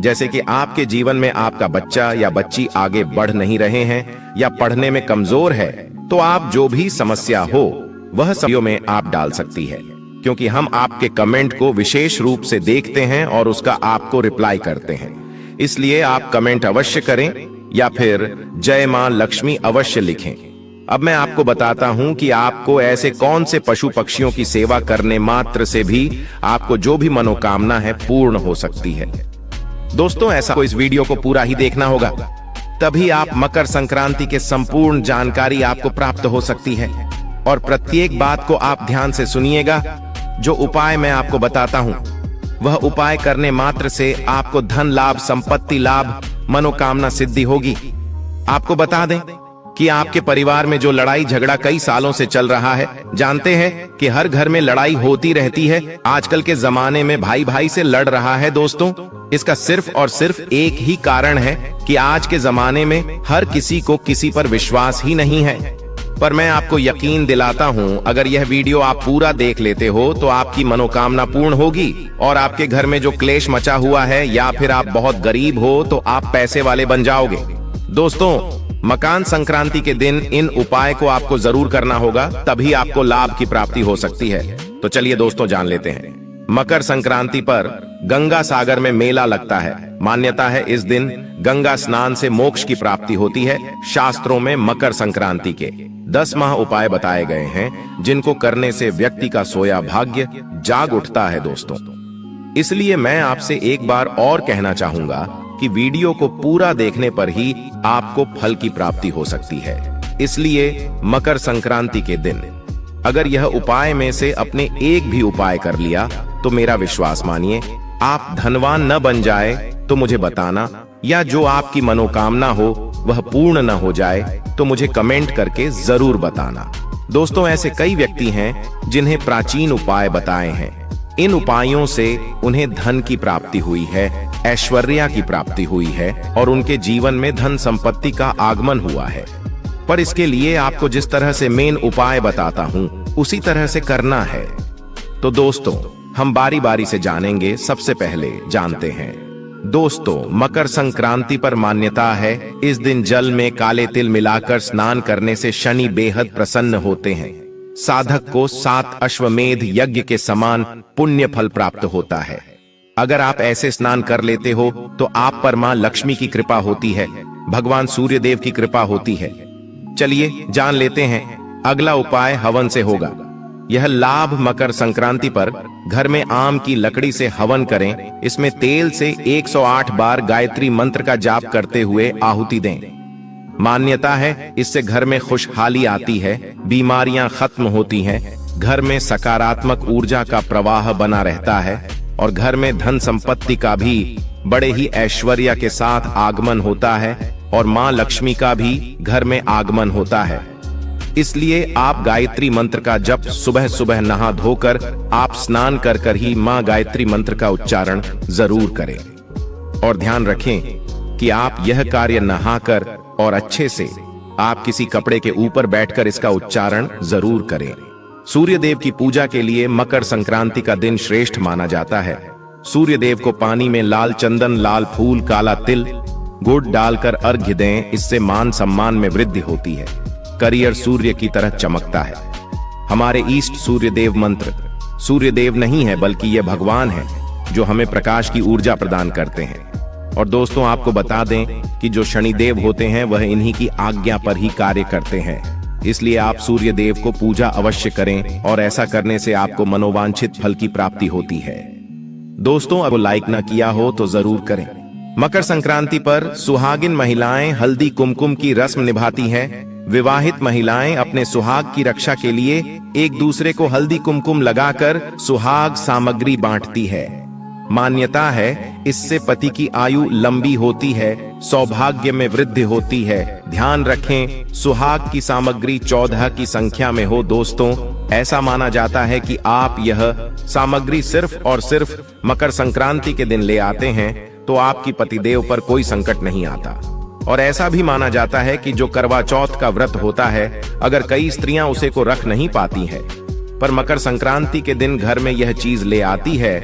जैसे कि आपके जीवन में आपका बच्चा या बच्ची आगे बढ़ नहीं रहे हैं या पढ़ने में कमजोर है, तो आप जो भी समस्या हो वह वीडियो में आप डाल सकती है, क्योंकि हम आपके कमेंट को विशेष रूप से देखते हैं और उसका आपको रिप्लाई करते हैं। इसलिए आप कमेंट अवश्य करें या फिर जय मां लक्ष्मी अवश्य लिखें। अब मैं आपको बताता हूं कि आपको ऐसे कौन से पशु पक्षियों की सेवा करने मात्र से भी आपको जो भी मनोकामना है पूर्ण हो सकती है। दोस्तों, ऐसा को इस वीडियो को पूरा ही देखना होगा, तभी आप मकर संक्रांति के संपूर्ण जानकारी आपको प्राप्त हो सकती है। और प्रत्येक बात को आप ध्यान से सुनिएगा। जो उपाय मैं आपको बताता हूं वह उपाय करने मात्र से आपको धन लाभ, संपत्ति लाभ, मनोकामना सिद्धि होगी। आपको बता दें कि आपके परिवार में जो लड़ाई झगड़ा कई सालों से चल रहा है, जानते हैं कि हर घर में लड़ाई होती रहती है। आजकल के जमाने में भाई भाई से लड़ रहा है। दोस्तों, इसका सिर्फ और सिर्फ एक ही कारण है कि आज के जमाने में हर किसी को किसी पर विश्वास ही नहीं है। पर मैं आपको यकीन दिलाता हूं, अगर यह वीडियो आप पूरा देख लेते हो तो आपकी मनोकामना पूर्ण होगी और आपके घर में जो क्लेश मचा हुआ है या फिर आप बहुत गरीब हो तो आप पैसे वाले बन जाओगे। दोस्तों, मकर संक्रांति के दिन इन उपाय को आपको जरूर करना होगा, तभी आपको लाभ की प्राप्ति हो सकती है। तो चलिए दोस्तों, जान लेते हैं। मकर संक्रांति पर गंगा सागर में मेला लगता है। मान्यता है इस दिन गंगा स्नान से मोक्ष की प्राप्ति होती है। शास्त्रों में मकर संक्रांति के 10 महा उपाय बताए गए हैं, जिनको करने से व्यक्ति का सोया भाग्य जाग उठता है। दोस्तों, इसलिए मैं आपसे एक बार और कहना चाहूंगा कि वीडियो को पूरा देखने पर ही आपको फल की प्राप्ति हो सकती है। इसलिए मकर संक्रांति के दिन अगर यह उपाय में से अपने एक भी उपाय कर लिया तो मेरा विश्वास मानिए, आप धनवान न बन जाए तो मुझे बताना, या जो आपकी मनोकामना हो वह पूर्ण न हो जाए तो मुझे कमेंट करके जरूर बताना। दोस्तों, ऐसे कई व्यक्ति हैं जिन्हें प्राचीन उपाय बताए हैं। इन उपायों से उन्हें धन की प्राप्ति हुई है, ऐश्वर्य की प्राप्ति हुई है और उनके जीवन में धन संपत्ति का आगमन हुआ है। पर इसके लिए आपको जिस तरह से मेन उपाय बताता हूं उसी तरह से करना है। तो दोस्तों, हम बारी बारी से जानेंगे। सबसे पहले जानते हैं दोस्तों, मकर संक्रांति पर मान्यता है इस दिन जल में काले तिल मिलाकर स्नान करने से शनि बेहद प्रसन्न होते हैं। साधक को 7 अश्वमेध यज्ञ के समान पुण्य फल प्राप्त होता है। अगर आप ऐसे स्नान कर लेते हो तो आप पर मां लक्ष्मी की कृपा होती है, भगवान सूर्य देव की कृपा होती है। चलिए जान लेते हैं। अगला उपाय हवन से होगा। यह लाभ मकर संक्रांति पर घर में आम की लकड़ी से हवन करें। इसमें तेल से 108 बार गायत्री मंत्र का जाप करते हुए आहुति दें। मान्यता है इससे घर में खुशहाली आती है, बीमारियां खत्म होती हैं, घर में सकारात्मक ऊर्जा का प्रवाह बना रहता है और घर में धन संपत्ति का भी बड़े ही ऐश्वर्य के साथ आगमन होता है और मां लक्ष्मी का भी घर में आगमन होता है। इसलिए आप गायत्री मंत्र का जप सुबह सुबह नहा धोकर आप स्नान कर कर ही मां गायत्री मंत्र का उच्चारण जरूर करें। और ध्यान रखें कि आप यह कार्य नहाकर और अच्छे से आप किसी कपड़े के ऊपर बैठकर इसका उच्चारण जरूर करें। सूर्य देव की पूजा के लिए मकर संक्रांति का दिन श्रेष्ठ माना जाता है। सूर्य देव को पानी में लाल चंदन, लाल फूल, काला तिल, गुड़ डालकर अर्घ्य दें। इससे मान सम्मान में वृद्धि होती है। करियर सूर्य की तरह चमकता है। हमारे ईष्ट सूर्य देव मंत्र सूर्य देव नहीं है बल्कि ये भगवान है जो हमें प्रकाश की ऊर्जा प्रदान करते हैं। और दोस्तों, आपको बता दें कि जो शनिदेव होते हैं वह इन्हीं की आज्ञा पर ही कार्य करते हैं। इसलिए आप सूर्य देव को पूजा अवश्य करें और ऐसा करने से आपको मनोवांछित फल की प्राप्ति होती है। दोस्तों, अगर लाइक ना किया हो तो जरूर करें। मकर संक्रांति पर सुहागिन महिलाएं हल्दी कुमकुम की रस्म निभाती हैं। विवाहित महिलाएं अपने सुहाग की रक्षा के लिए एक दूसरे को हल्दी कुमकुम लगाकर सुहाग सामग्री बांटती है। मान्यता है इससे पति की आयु लंबी होती है, सौभाग्य में वृद्धि होती है। ध्यान रखें, सुहाग की सामग्री 14 की संख्या में हो। दोस्तों, ऐसा माना जाता है कि आप यह सामग्री सिर्फ और सिर्फ मकर संक्रांति के दिन ले आते हैं तो आपकी पतिदेव पर कोई संकट नहीं आता। और ऐसा भी माना जाता है कि जो करवा चौथ का व्रत होता है, अगर कई स्त्रियां उसे को रख नहीं पाती हैं, पर मकर संक्रांति के दिन घर में यह चीज ले आती है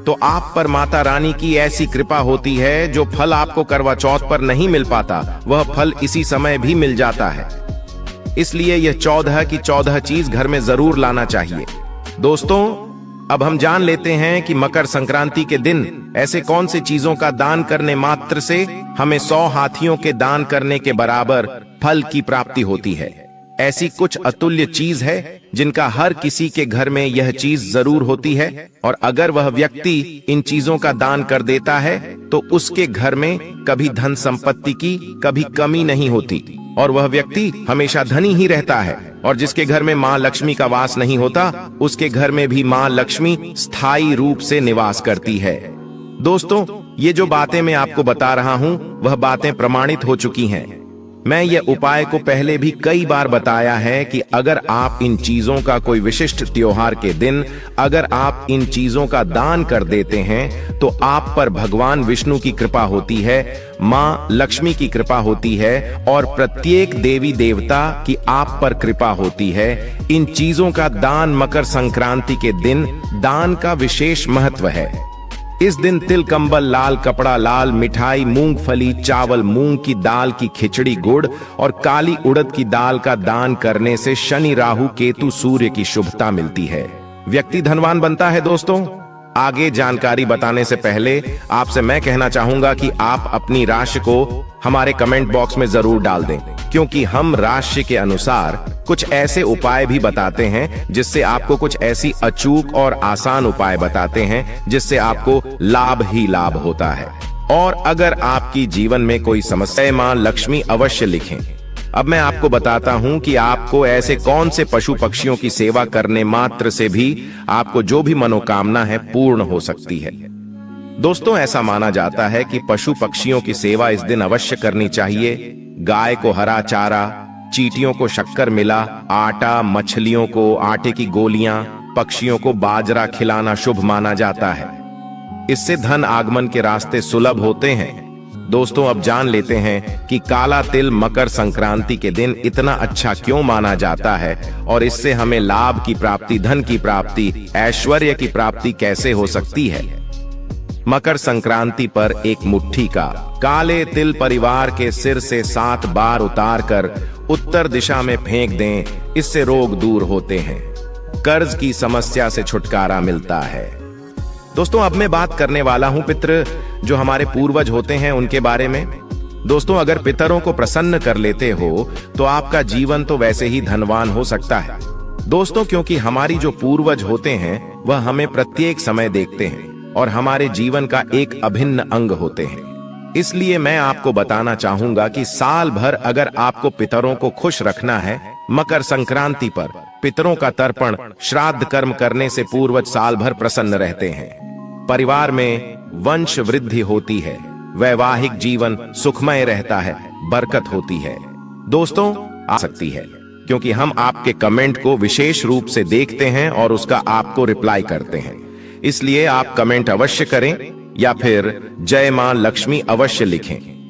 तो आप पर माता रानी की ऐसी कृपा होती है, जो फल आपको करवा चौथ पर नहीं मिल पाता वह फल इसी समय भी मिल जाता है। इसलिए यह 14 की 14 चीज घर में जरूर लाना चाहिए। दोस्तों, अब हम जान लेते हैं कि मकर संक्रांति के दिन ऐसे कौन सी चीजों का दान करने मात्र से हमें 100 हाथियों के दान करने के बराबर फल की प्राप्ति होती है। ऐसी कुछ अतुल्य चीज है जिनका हर किसी के घर में यह चीज जरूर होती है, और अगर वह व्यक्ति इन चीजों का दान कर देता है तो उसके घर में कभी धन संपत्ति की कभी कमी नहीं होती और वह व्यक्ति हमेशा धनी ही रहता है। और जिसके घर में मां लक्ष्मी का वास नहीं होता, उसके घर में भी मां लक्ष्मी स्थायी रूप से निवास करती है। दोस्तों, ये जो बातें मैं आपको बता रहा हूं वह बातें प्रमाणित हो चुकी हैं। मैं ये उपाय को पहले भी कई बार बताया है कि अगर आप इन चीजों का कोई विशिष्ट त्योहार के दिन अगर आप इन चीजों का दान कर देते हैं तो आप पर भगवान विष्णु की कृपा होती है, मां लक्ष्मी की कृपा होती है और प्रत्येक देवी देवता की आप पर कृपा होती है। इन चीजों का दान मकर संक्रांति के दिन दान का विशेष महत्व है। इस दिन तिल, कंबल, लाल कपड़ा, लाल मिठाई, मूंगफली, चावल, मूंग की दाल की खिचड़ी, गुड़ और काली उड़द की दाल का दान करने से शनि, राहु, केतु, सूर्य की शुभता मिलती है। व्यक्ति धनवान बनता है। दोस्तों, आगे जानकारी बताने से पहले आपसे मैं कहना चाहूंगा कि आप अपनी राशि को हमारे कमेंट बॉक्स में जरूर डाल दें, क्योंकि हम राशि के अनुसार कुछ ऐसे उपाय भी बताते हैं जिससे आपको कुछ ऐसी अचूक और आसान उपाय बताते हैं जिससे आपको लाभ ही लाभ होता है। और अगर आपकी जीवन में कोई समस्या है, मां लक्ष्मी अवश्य लिखें। अब मैं आपको बताता हूं कि आपको ऐसे कौन से पशु पक्षियों की सेवा करने मात्र से भी आपको जो भी मनोकामना है पूर्ण हो सकती है। दोस्तों, ऐसा माना जाता है कि पशु पक्षियों की सेवा इस दिन अवश्य करनी चाहिए। गाय को हरा चारा, चींटियों को शक्कर मिला आटा, मछलियों को आटे की गोलियां, पक्षियों को बाजरा खिलाना शुभ माना जाता है। इससे धन आगमन के रास्ते सुलभ होते हैं। दोस्तों, अब जान लेते हैं कि काला तिल मकर संक्रांति के दिन इतना अच्छा क्यों माना जाता है और इससे हमें लाभ की प्राप्ति, धन की प्राप्ति, ऐश्वर्य की प्राप्ति कैसे हो सकती है। मकर संक्रांति पर एक मुट्ठी का काले तिल परिवार के सिर से 7 बार उतारकर उत्तर दिशा में फेंक दें। इससे रोग दूर होते हैं, कर्ज की समस्या से छुटकारा मिलता है। दोस्तों, अब मैं बात करने वाला हूं पितृ जो हमारे पूर्वज होते हैं उनके बारे में। दोस्तों, अगर पितरों को प्रसन्न कर लेते हो तो आपका जीवन तो वैसे ही धनवान हो सकता है। दोस्तों, क्योंकि हमारी जो पूर्वज होते हैं वह हमें प्रत्येक समय देखते हैं और हमारे जीवन का एक अभिन्न अंग होते हैं। इसलिए मैं आपको बताना चाहूंगा कि साल भर अगर आपको पितरों को खुश रखना है, मकर संक्रांति पर पितरों का तर्पण, श्राद्ध कर्म करने से पूर्वज साल भर प्रसन्न रहते हैं। परिवार में वंश वृद्धि होती है, वैवाहिक जीवन सुखमय रहता है, बरकत होती है। दोस्तों, आ सकती है क्योंकि हम आपके कमेंट को विशेष रूप से देखते हैं और उसका आपको रिप्लाई करते हैं। इसलिए आप कमेंट अवश्य करें या फिर जय मां लक्ष्मी अवश्य लिखें।